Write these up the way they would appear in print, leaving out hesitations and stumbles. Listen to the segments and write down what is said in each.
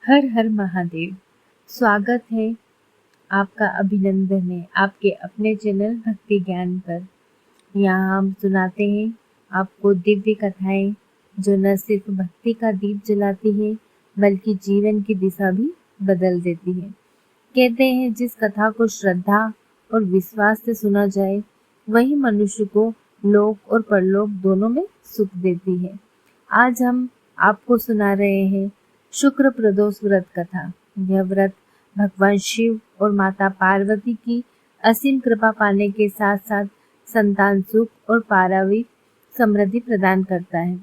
हर हर महादेव। स्वागत है आपका, अभिनंदन है आपके अपने चैनल भक्ति ज्ञान पर। यहाँ हम सुनाते हैं आपको दिव्य कथाएं जो न सिर्फ भक्ति का दीप जलाती है बल्कि जीवन की दिशा भी बदल देती है। कहते हैं जिस कथा को श्रद्धा और विश्वास से सुना जाए वही मनुष्य को लोक और परलोक दोनों में सुख देती है। आज हम आपको सुना रहे हैं शुक्र प्रदोष व्रत कथा। यह व्रत भगवान शिव और माता पार्वती की असीम कृपा पाने के साथ साथ संतान सुख और पारावारिक समृद्धि प्रदान करता है।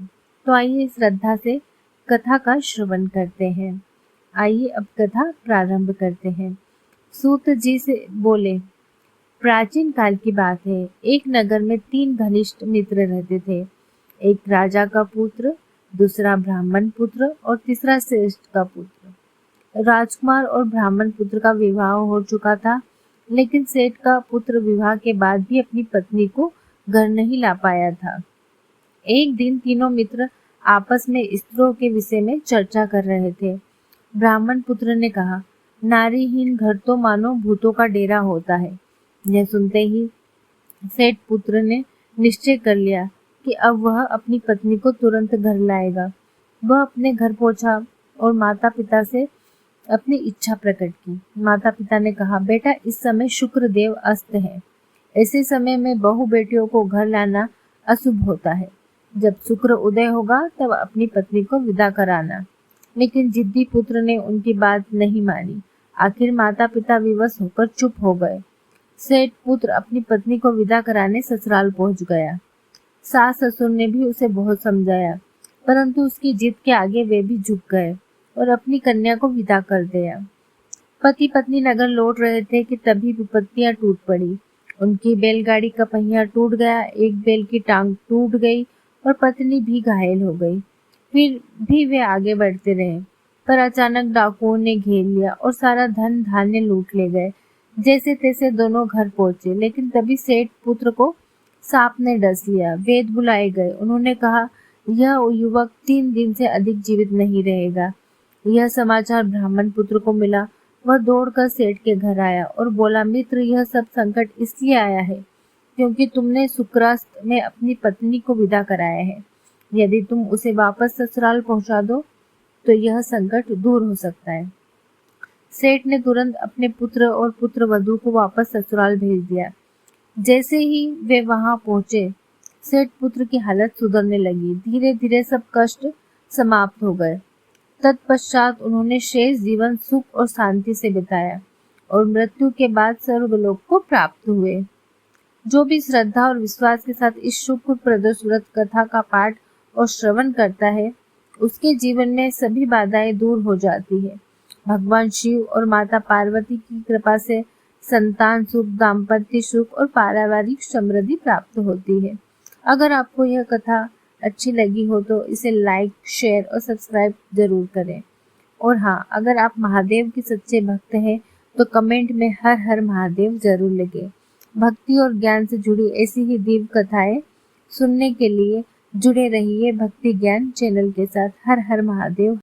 तो आइए श्रद्धा से कथा का श्रवण करते हैं। आइए अब कथा प्रारंभ करते हैं। सूत जी से बोले, प्राचीन काल की बात है। एक नगर में 3 घनिष्ठ मित्र रहते थे। एक राजा का पुत्र, दूसरा ब्राह्मण पुत्र और तीसरा श्रेष्ठ का पुत्र। राजकुमार और ब्राह्मण पुत्र का विवाह हो चुका था, लेकिन सेठ का पुत्र विवाह के बाद भी अपनी पत्नी को घर नहीं ला पाया था। एक दिन तीनों मित्र आपस में स्त्रियों के विषय में चर्चा कर रहे थे। ब्राह्मण पुत्र ने कहा, नारीहीन घर तो मानो भूतों का डेरा होता है। यह सुनते ही सेठ पुत्र ने निश्चय कर लिया कि अब वह अपनी पत्नी को तुरंत घर लाएगा। वह अपने घर पहुंचा और माता पिता से अपनी इच्छा प्रकट की। माता पिता ने कहा, बेटा इस समय शुक्र देव अस्त है। ऐसे समय में बहू बेटियों को घर लाना अशुभ होता है। जब शुक्र उदय होगा तब अपनी पत्नी को विदा कराना। लेकिन जिद्दी पुत्र ने उनकी बात नहीं मानी। आखिर माता पिता विवश होकर चुप हो गए। सेठ पुत्र अपनी पत्नी को विदा कराने ससुराल पहुंच गया। सास ससुर ने भी उसे बहुत समझाया, परंतु उसकी जिद के आगे वे भी झुक गए और अपनी कन्या को विदा कर दिया। पति पत्नी नगर लौट रहे थे कि तभी विपत्तियां टूट पड़ी। उनकी बैलगाड़ी का पहिया टूट गया, एक बैल की टांग टूट गई और पत्नी भी घायल हो गई। फिर भी वे आगे बढ़ते रहे, पर अचानक डाकुओं ने घेर लिया और सारा धन धान्य लूट ले गए। जैसे तैसे दोनों घर पहुंचे, लेकिन तभी सेठ पुत्र को सांप ने डस लिया। वेद बुलाए गए। उन्होंने कहा, यह युवक 3 दिन से अधिक जीवित नहीं रहेगा। यह समाचार ब्राह्मण पुत्र को मिला। वह दौड़कर सेठ के घर आया और बोला, मित्र यह सब संकट इसलिए आया है क्योंकि तुमने शुक्रास्त में अपनी पत्नी को विदा कराया है। यदि तुम उसे वापस ससुराल पहुंचा दो तो यह संकट दूर हो सकता है। सेठ ने तुरंत अपने पुत्र और पुत्र वधू को वापस ससुराल भेज दिया। जैसे ही वे वहां पहुंचे, सेठ पुत्र की हालत सुधरने लगी। धीरे धीरे सब कष्ट समाप्त हो गए। तत्पश्चात उन्होंने शेष जीवन सुख और शांति से बिताया और मृत्यु के बाद स्वर्गलोक को प्राप्त हुए। जो भी श्रद्धा और विश्वास के साथ इस शुक्र प्रदोष व्रत कथा का पाठ और श्रवण करता है, उसके जीवन में सभी बाधाएं दूर हो जाती है। भगवान शिव और माता पार्वती की कृपा से संतान सुख, दाम्पत्य सुख और पारिवारिक समृद्धि प्राप्त होती है। अगर आपको यह कथा अच्छी लगी हो तो इसे लाइक, शेयर और सब्सक्राइब जरूर करें। और हाँ, अगर आप महादेव के सच्चे भक्त हैं तो कमेंट में हर हर महादेव जरूर लिखें। भक्ति और ज्ञान से जुड़ी ऐसी ही दिव्य कथाएं सुनने के लिए जुड़े रहिए भक्ति ज्ञान चैनल के साथ। हर हर महादेव।